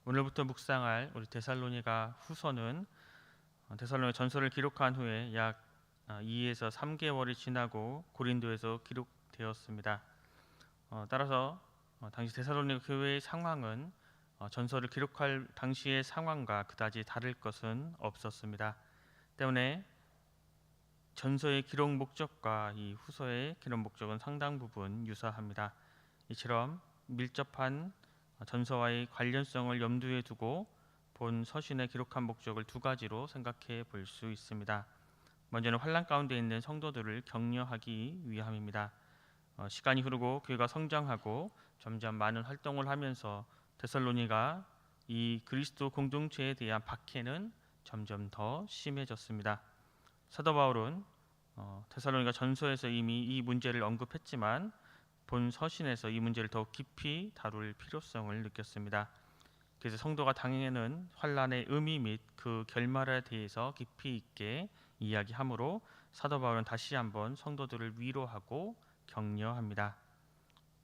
오늘부터 묵상할 우리 데살로니가 후서는 데살로니가 전서를 기록한 후에 약 2에서 3개월이 지나고 고린도에서 기록되었습니다. 따라서 당시 데살로니가 교회의 상황은 전서를 기록할 당시의 상황과 그다지 다를 것은 없었습니다. 때문에 전서의 기록 목적과 이 후서의 기록 목적은 상당 부분 유사합니다. 이처럼 밀접한 전서와의 관련성을 염두에 두고 본 서신에 기록한 목적을 두 가지로 생각해 볼 수 있습니다. 먼저는 환난 가운데 있는 성도들을 격려하기 위함입니다. 시간이 흐르고 교회가 성장하고 점점 많은 활동을 하면서 데살로니가 이 그리스도 공동체에 대한 박해는 점점 더 심해졌습니다. 사도 바울은 데살로니가 전서에서 이미 이 문제를 언급했지만 본 서신에서 이 문제를 더욱 깊이 다룰 필요성을 느꼈습니다. 그래서 성도가 당하는 환난의 의미 및 그 결말에 대해서 깊이 있게 이야기하므로 사도 바울은 다시 한번 성도들을 위로하고 격려합니다.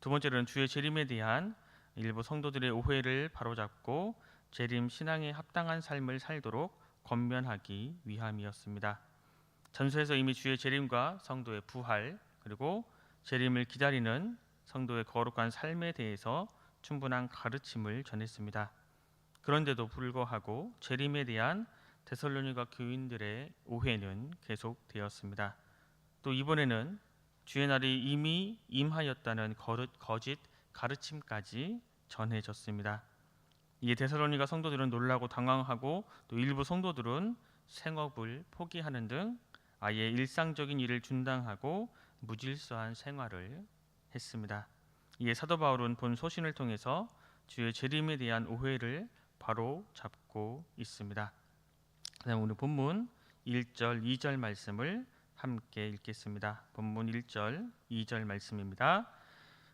두 번째로는 주의 재림에 대한 일부 성도들의 오해를 바로잡고 재림 신앙에 합당한 삶을 살도록 권면하기 위함이었습니다. 전서에서 이미 주의 재림과 성도의 부활 그리고 재림을 기다리는 성도의 거룩한 삶에 대해서 충분한 가르침을 전했습니다. 그런데도 불구하고 재림에 대한 데살로니가 교인들의 오해는 계속되었습니다. 또 이번에는 주의 날이 이미 임하였다는 거짓 가르침까지 전해졌습니다. 이에 데살로니가 성도들은 놀라고 당황하고 또 일부 성도들은 생업을 포기하는 등 아예 일상적인 일을 중단하고 무질서한 생활을 했습니다. 이에 사도 바울은 본 서신을 통해서 주의 재림에 대한 오해를 바로 잡고 있습니다. 그다음 오늘 본문 1절 2절 말씀을 함께 읽겠습니다. 본문 1절 2절 말씀입니다.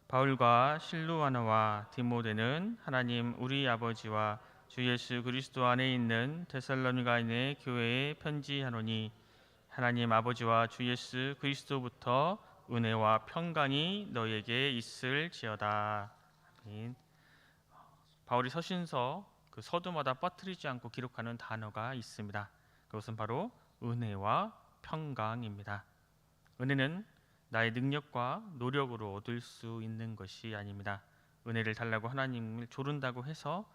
바울과 실루아나와 디모데는 하나님 우리 아버지와 주 예수 그리스도 안에 있는 데살로니가인의 교회에 편지하노니 하나님 아버지와 주 예수 그리스도부터 은혜와 평강이 너에게 있을지어다. 아멘. 바울이 서신서 그 서두마다 빠뜨리지 않고 기록하는 단어가 있습니다. 그것은 바로 은혜와 평강입니다. 은혜는 나의 능력과 노력으로 얻을 수 있는 것이 아닙니다. 은혜를 달라고 하나님을 조른다고 해서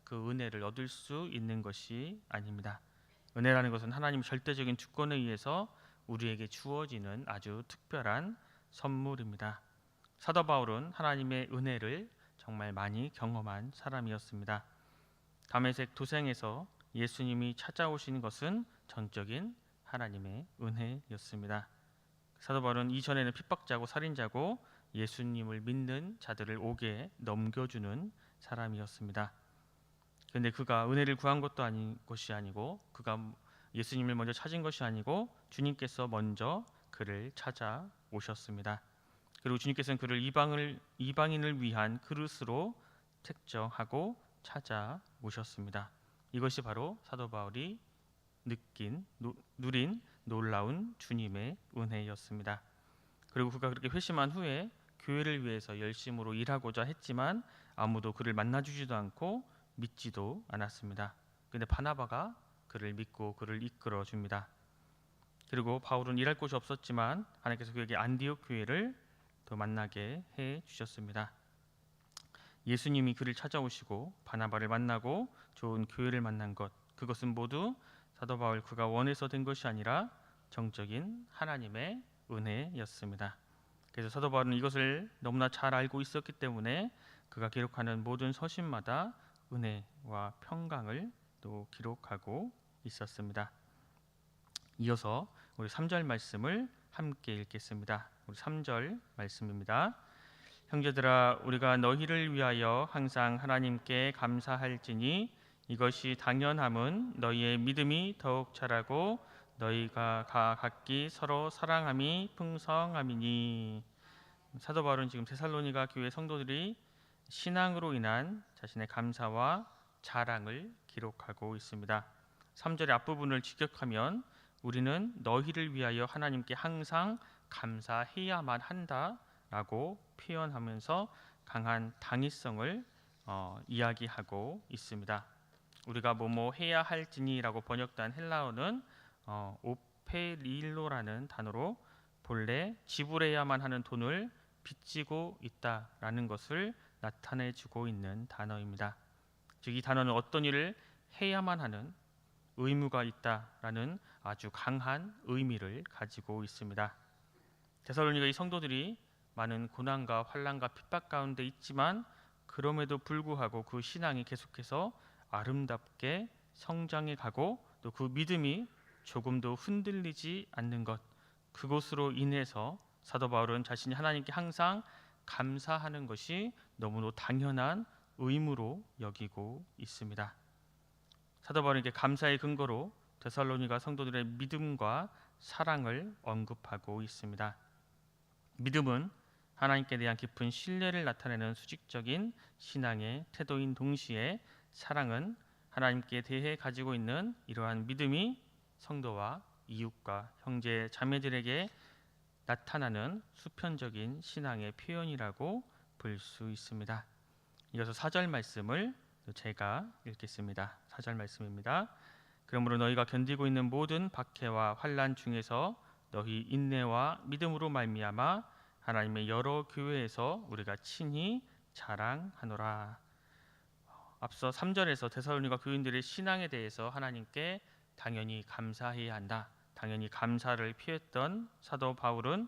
그 은혜를 얻을 수 있는 것이 아닙니다. 은혜라는 것은 하나님 절대적인 주권에 의해서 우리에게 주어지는 아주 특별한 선물입니다. 사도 바울은 하나님의 은혜를 정말 많이 경험한 사람이었습니다. 다메섹 도생에서 예수님이 찾아오신 것은 전적인 하나님의 은혜였습니다. 사도 바울은 이전에는 핍박자고 살인자고 예수님을 믿는 자들을 옥에 넘겨주는 사람이었습니다. 그런데 그가 은혜를 구한 것이 아니고 그가 예수님을 먼저 찾은 것이 아니고 주님께서 먼저 그를 찾아오셨습니다. 그리고 주님께서는 그를 이방인을 위한 그릇으로 택정하고 찾아오셨습니다. 이것이 바로 사도 바울이 누린 놀라운 주님의 은혜였습니다. 그리고 그가 그렇게 회심한 후에 교회를 위해서 열심으로 일하고자 했지만 아무도 그를 만나주지도 않고 믿지도 않았습니다. 그런데 바나바가 그를 믿고 그를 이끌어 줍니다. 그리고 바울은 일할 곳이 없었지만 하나님께서 그에게 안디옥 교회를 또 만나게 해 주셨습니다. 예수님이 그를 찾아오시고 바나바를 만나고 좋은 교회를 만난 것, 그것은 모두 사도 바울 그가 원해서 된 것이 아니라 정적인 하나님의 은혜였습니다. 그래서 사도 바울은 이것을 너무나 잘 알고 있었기 때문에 그가 기록하는 모든 서신마다 은혜와 평강을 또 기록하고 있었습니다. 이어서 우리 3절 말씀을 함께 읽겠습니다. 우리 3절 말씀입니다. 형제들아 우리가 너희를 위하여 항상 하나님께 감사할지니 이것이 당연함은 너희의 믿음이 더욱 자라고 너희가 각기 서로 사랑함이 풍성함이니. 사도 바울은 지금 데살로니가 교회 성도들이 신앙으로 인한 자신의 감사와 자랑을 기록하고 있습니다. 3절의 앞부분을 직역하면 우리는 너희를 위하여 하나님께 항상 감사해야만 한다라고 표현하면서 강한 당위성을 이야기하고 있습니다. 우리가 뭐뭐 해야 할지니라고 번역된 헬라어는 오페릴로라는 단어로 본래 지불해야만 하는 돈을 빚지고 있다라는 것을 나타내주고 있는 단어입니다. 즉 이 단어는 어떤 일을 해야만 하는 의무가 있다라는 아주 강한 의미를 가지고 있습니다. 데살로니가 이 성도들이 많은 고난과 환난과 핍박 가운데 있지만 그럼에도 불구하고 그 신앙이 계속해서 아름답게 성장해 가고 또 그 믿음이 조금도 흔들리지 않는 것, 그것으로 인해서 사도 바울은 자신이 하나님께 항상 감사하는 것이 너무도 당연한 의무로 여기고 있습니다. 사도 바울에게 감사의 근거로 데살로니가 성도들의 믿음과 사랑을 언급하고 있습니다. 믿음은 하나님께 대한 깊은 신뢰를 나타내는 수직적인 신앙의 태도인 동시에 사랑은 하나님께 대해 가지고 있는 이러한 믿음이 성도와 이웃과 형제 자매들에게 나타나는 수편적인 신앙의 표현이라고 볼 수 있습니다. 이어서 4절 말씀을 제가 읽겠습니다. 4절 말씀입니다. 그러므로 너희가 견디고 있는 모든 박해와 환난 중에서 너희 인내와 믿음으로 말미암아 하나님의 여러 교회에서 우리가 친히 자랑하노라. 앞서 3절에서 데살로니가 교인들의 신앙에 대해서 하나님께 당연히 감사해야 한다, 당연히 감사를 표했던 사도 바울은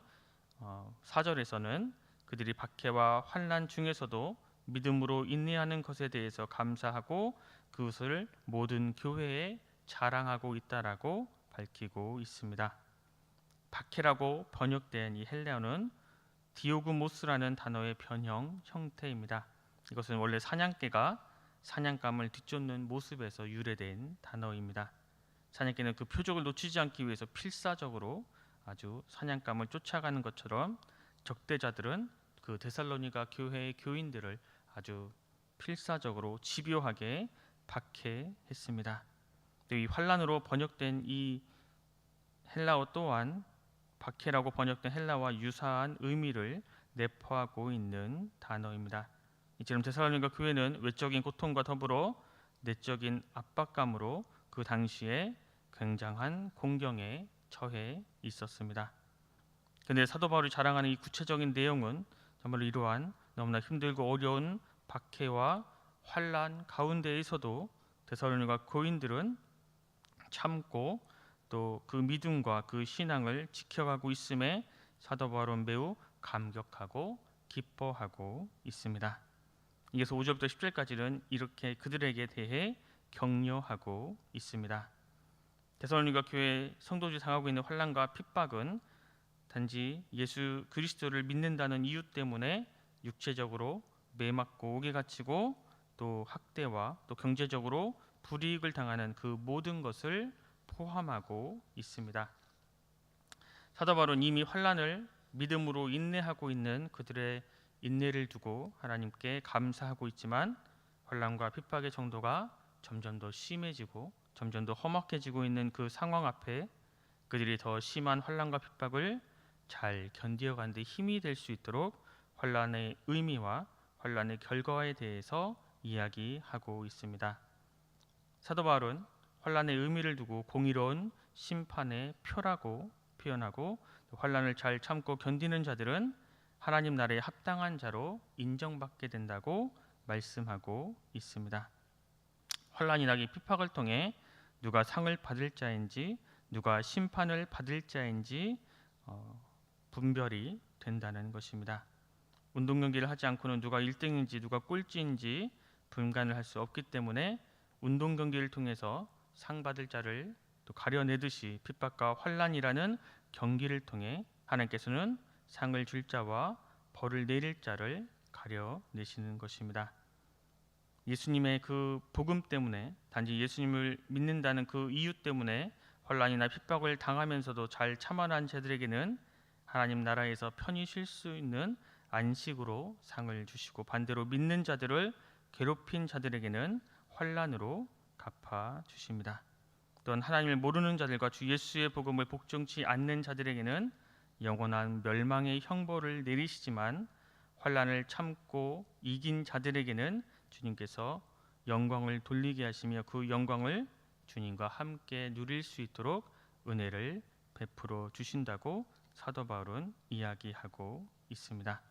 4절에서는 그들이 박해와 환난 중에서도 믿음으로 인내하는 것에 대해서 감사하고 그것을 모든 교회에 자랑하고 있다라고 밝히고 있습니다. 박해라고 번역된 이 헬라어는 디오그모스라는 단어의 변형 형태입니다. 이것은 원래 사냥개가 사냥감을 뒤쫓는 모습에서 유래된 단어입니다. 사냥개는 그 표적을 놓치지 않기 위해서 필사적으로 아주 사냥감을 쫓아가는 것처럼 적대자들은 그 데살로니가 교회의 교인들을 아주 필사적으로 집요하게 박해했습니다. 이 환란으로 번역된 이 헬라어 또한 박해라고 번역된 헬라어와 유사한 의미를 내포하고 있는 단어입니다. 이처럼 데살로니가 교회는 외적인 고통과 더불어 내적인 압박감으로 그 당시에 굉장한 공경에 처해 있었습니다. 그런데 사도 바울이 자랑하는 이 구체적인 내용은 정말로 이러한 너무나 힘들고 어려운 박해와 환난 가운데에서도 데살로니가 교인들은 참고 또 그 믿음과 그 신앙을 지켜가고 있음에 사도 바울은 매우 감격하고 기뻐하고 있습니다. 이어서 5절부터 10절까지는 이렇게 그들에게 대해 격려하고 있습니다. 데살로니가 교회 성도들이 당하고 있는 환난과 핍박은 단지 예수 그리스도를 믿는다는 이유 때문에 육체적으로 매맞고 옥에 갇히고 또 학대와 또 경제적으로 불이익을 당하는 그 모든 것을 포함하고 있습니다. 사도 바울은 이미 환난을 믿음으로 인내하고 있는 그들의 인내를 두고 하나님께 감사하고 있지만 환난과 핍박의 정도가 점점 더 심해지고 점점 더 험악해지고 있는 그 상황 앞에 그들이 더 심한 환난과 핍박을 잘 견디어가는 데 힘이 될 수 있도록 환난의 의미와 환난의 결과에 대해서 이야기하고 있습니다. 사도 바울은 환난의 의미를 두고 공의로운 심판의 표라고 표현하고 환난을 잘 참고 견디는 자들은 하나님 나라에 합당한 자로 인정받게 된다고 말씀하고 있습니다. 환난이나 핍박을 통해 누가 상을 받을 자인지 누가 심판을 받을 자인지 분별이 된다는 것입니다. 운동 경기를 하지 않고는 누가 1등인지 누가 꼴찌인지 분간을 할 수 없기 때문에 운동 경기를 통해서 상 받을 자를 또 가려내듯이 핍박과 환난이라는 경기를 통해 하나님께서는 상을 줄 자와 벌을 내릴 자를 가려내시는 것입니다. 예수님의 그 복음 때문에 단지 예수님을 믿는다는 그 이유 때문에 환난이나 핍박을 당하면서도 잘 참아낸 자들에게는 하나님 나라에서 편히 쉴 수 있는 안식으로 상을 주시고 반대로 믿는 자들을 괴롭힌 자들에게는 환난으로 갚아 주십니다. 또한 하나님을 모르는 자들과 주 예수의 복음을 복종치 않는 자들에게는 영원한 멸망의 형벌을 내리시지만 환난을 참고 이긴 자들에게는 주님께서 영광을 돌리게 하시며 그 영광을 주님과 함께 누릴 수 있도록 은혜를 베풀어 주신다고 사도 바울은 이야기하고 있습니다.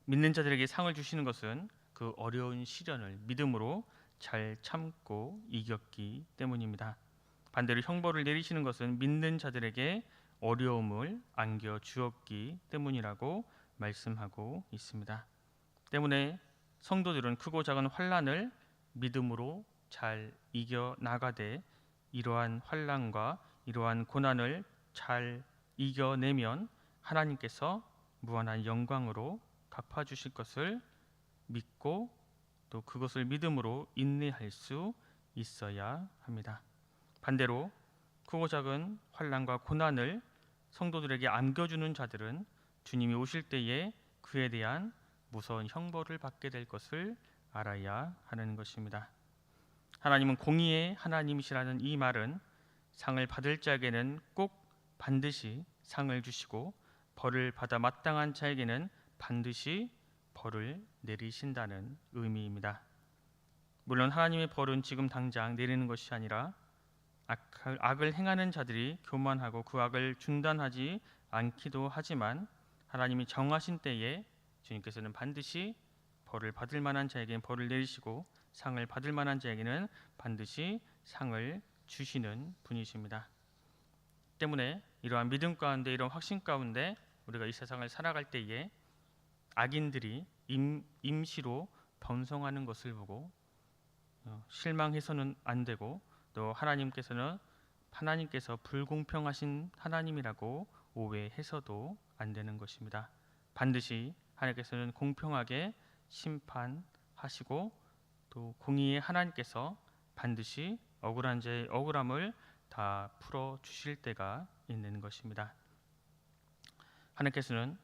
믿는 자들에게 상을 주시는 것은 그 어려운 시련을 믿음으로 잘 참고 이겼기 때문입니다. 반대로 형벌을 내리시는 것은 믿는 자들에게 어려움을 안겨 주었기 때문이라고 말씀하고 있습니다. 때문에 성도들은 크고 작은 환난을 믿음으로 잘 이겨 나가되 이러한 환난과 이러한 고난을 잘 이겨내면 하나님께서 무한한 영광으로 갚아주실 것을 믿고 또 그것을 믿음으로 인내할 수 있어야 합니다. 반대로 크고 작은 환난과 고난을 성도들에게 안겨주는 자들은 주님이 오실 때에 그에 대한 무서운 형벌을 받게 될 것을 알아야 하는 것입니다. 하나님은 공의의 하나님이시라는 이 말은 상을 받을 자에게는 꼭 반드시 상을 주시고 벌을 받아 마땅한 자에게는 반드시 벌을 내리신다는 의미입니다. 물론 하나님의 벌은 지금 당장 내리는 것이 아니라 악을 행하는 자들이 교만하고 그 악을 중단하지 않기도 하지만 하나님이 정하신 때에 주님께서는 반드시 벌을 받을 만한 자에게는 벌을 내리시고 상을 받을 만한 자에게는 반드시 상을 주시는 분이십니다. 때문에 이러한 믿음 가운데 이러한 확신 가운데 우리가 이 세상을 살아갈 때에 악인들이 임시로 번성하는 것을 보고 실망해서는 안 되고 또 하나님께서 불공평하신 하나님이라고 오해해서도 안 되는 것입니다. 반드시 하나님께서는 공평하게 심판하시고 또 공의의 하나님께서 반드시 억울한 자의 억울함을 다 풀어 주실 때가 있는 것입니다. 하나님께서는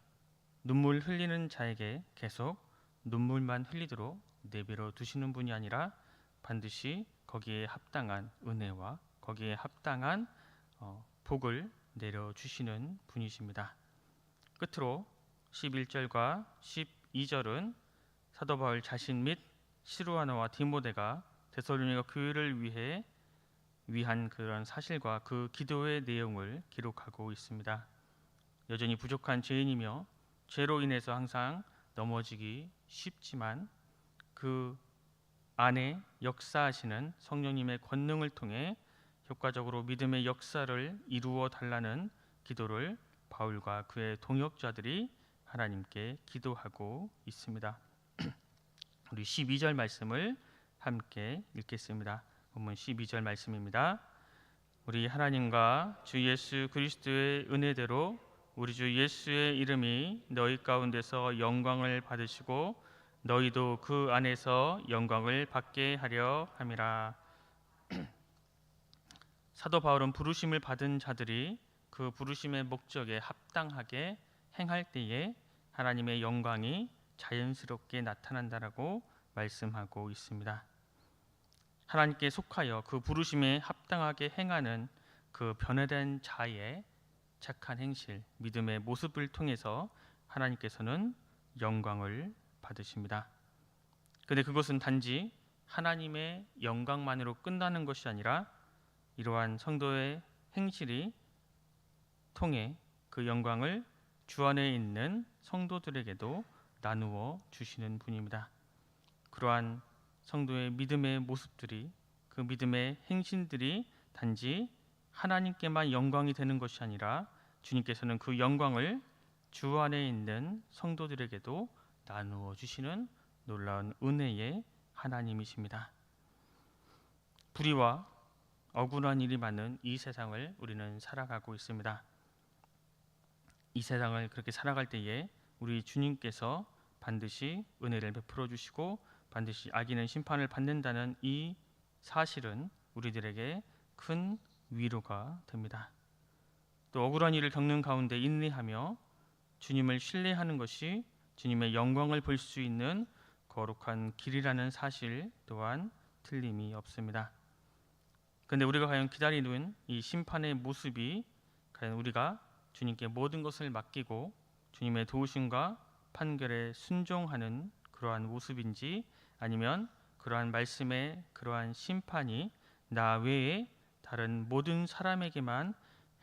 눈물 흘리는 자에게 계속 눈물만 흘리도록 내버려 두시는 분이 아니라 반드시 거기에 합당한 은혜와 거기에 합당한 복을 내려주시는 분이십니다. 끝으로 11절과 12절은 사도 바울 자신 및 시루아나와 디모데가 데살로니가 교회를 위한 그런 사실과 그 기도의 내용을 기록하고 있습니다. 여전히 부족한 죄인이며 죄로 인해서 항상 넘어지기 쉽지만 그 안에 역사하시는 성령님의 권능을 통해 효과적으로 믿음의 역사를 이루어 달라는 기도를 바울과 그의 동역자들이 하나님께 기도하고 있습니다. 우리 12절 말씀을 함께 읽겠습니다. 본문 12절 말씀입니다. 우리 하나님과 주 예수 그리스도의 은혜대로 우리 주 예수의 이름이 너희 가운데서 영광을 받으시고 너희도 그 안에서 영광을 받게 하려 함이라. 사도 바울은 부르심을 받은 자들이 그 부르심의 목적에 합당하게 행할 때에 하나님의 영광이 자연스럽게 나타난다라고 말씀하고 있습니다. 하나님께 속하여 그 부르심에 합당하게 행하는 그 변화된 자의 착한 행실, 믿음의 모습을 통해서 하나님께서는 영광을 받으십니다. 그런데 그것은 단지 하나님의 영광만으로 끝나는 것이 아니라 이러한 성도의 행실이 통해 그 영광을 주 안에 있는 성도들에게도 나누어 주시는 분입니다. 그러한 성도의 믿음의 모습들이 그 믿음의 행실들이 단지 하나님께만 영광이 되는 것이 아니라 주님께서는 그 영광을 주 안에 있는 성도들에게도 나누어 주시는 놀라운 은혜의 하나님이십니다. 불의와 억울한 일이 많은 이 세상을 우리는 살아가고 있습니다. 이 세상을 그렇게 살아갈 때에 우리 주님께서 반드시 은혜를 베풀어 주시고 반드시 악인은 심판을 받는다는 이 사실은 우리들에게 큰 위로가 됩니다. 또 억울한 일을 겪는 가운데 인내하며 주님을 신뢰하는 것이 주님의 영광을 볼 수 있는 거룩한 길이라는 사실 또한 틀림이 없습니다. 그런데 우리가 과연 기다리는 이 심판의 모습이 과연 우리가 주님께 모든 것을 맡기고 주님의 도우심과 판결에 순종하는 그러한 모습인지, 아니면 그러한 말씀의 그러한 심판이 나 외에 다른 모든 사람에게만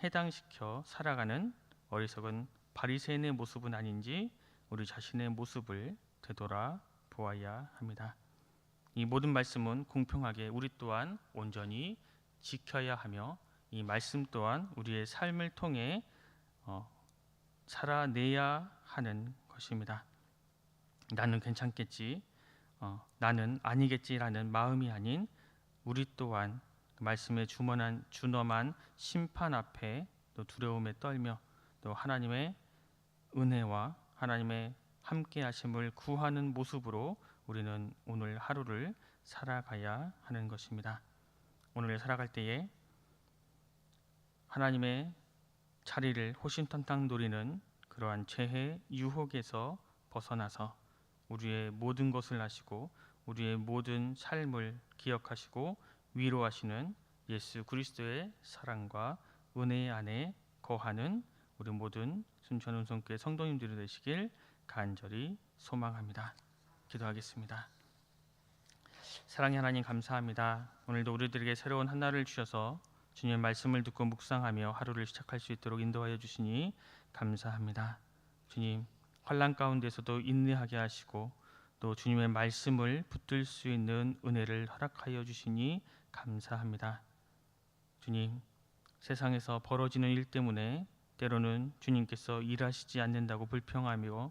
해당시켜 살아가는 어리석은 바리새인의 모습은 아닌지 우리 자신의 모습을 되돌아 보아야 합니다. 이 모든 말씀은 공평하게 우리 또한 온전히 지켜야 하며, 이 말씀 또한 우리의 삶을 통해 살아내야 하는 것입니다. 나는 괜찮겠지, 나는 아니겠지라는 마음이 아닌, 우리 또한 그 말씀에 준엄한 심판 앞에 또 두려움에 떨며 또 하나님의 은혜와 하나님의 함께 하심을 구하는 모습으로 우리는 오늘 하루를 살아가야 하는 것입니다. 오늘 살아갈 때에 하나님의 자리를 호신탐탐 노리는 그러한 죄의 유혹에서 벗어나서 우리의 모든 것을 아시고 우리의 모든 삶을 기억하시고 위로하시는 예수 그리스도의 사랑과 은혜 안에 거하는 우리 모든 순천운성교회 성도님들이 되시길 간절히 소망합니다. 기도하겠습니다. 사랑의 하나님, 감사합니다. 오늘도 우리들에게 새로운 한 날을 주셔서 주님의 말씀을 듣고 묵상하며 하루를 시작할 수 있도록 인도하여 주시니 감사합니다. 주님, 환난 가운데서도 인내하게 하시고 또 주님의 말씀을 붙들 수 있는 은혜를 허락하여 주시니 감사합니다. 주님, 세상에서 벌어지는 일 때문에 때로는 주님께서 일하시지 않는다고 불평하며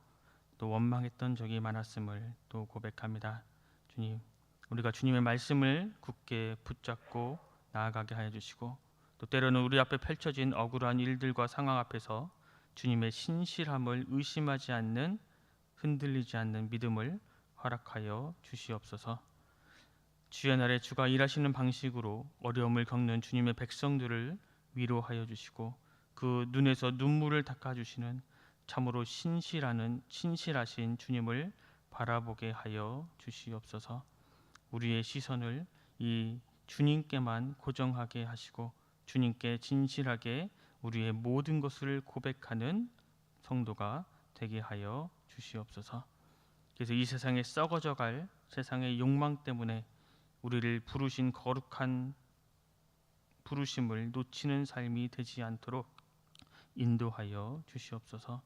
또 원망했던 적이 많았음을 또 고백합니다. 주님, 우리가 주님의 말씀을 굳게 붙잡고 나아가게 하여 주시고, 또 때로는 우리 앞에 펼쳐진 억울한 일들과 상황 앞에서 주님의 신실함을 의심하지 않는, 흔들리지 않는 믿음을 허락하여 주시옵소서. 주의 날에 주가 일하시는 방식으로 어려움을 겪는 주님의 백성들을 위로하여 주시고, 그 눈에서 눈물을 닦아주시는 참으로 신실하신 주님을 바라보게 하여 주시옵소서. 우리의 시선을 이 주님께만 고정하게 하시고 주님께 진실하게 우리의 모든 것을 고백하는 성도가 되게 하여 주시옵소서. 그래서 이 세상에 썩어져갈 세상의 욕망 때문에 우리를 부르신 거룩한 부르심을 놓치는 삶이 되지 않도록 인도하여 주시옵소서.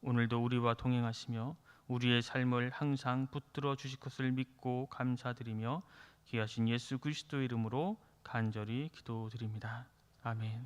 오늘도 우리와 동행하시며 우리의 삶을 항상 붙들어 주실 것을 믿고 감사드리며 귀하신 예수 그리스도의 이름으로 간절히 기도드립니다. 아멘.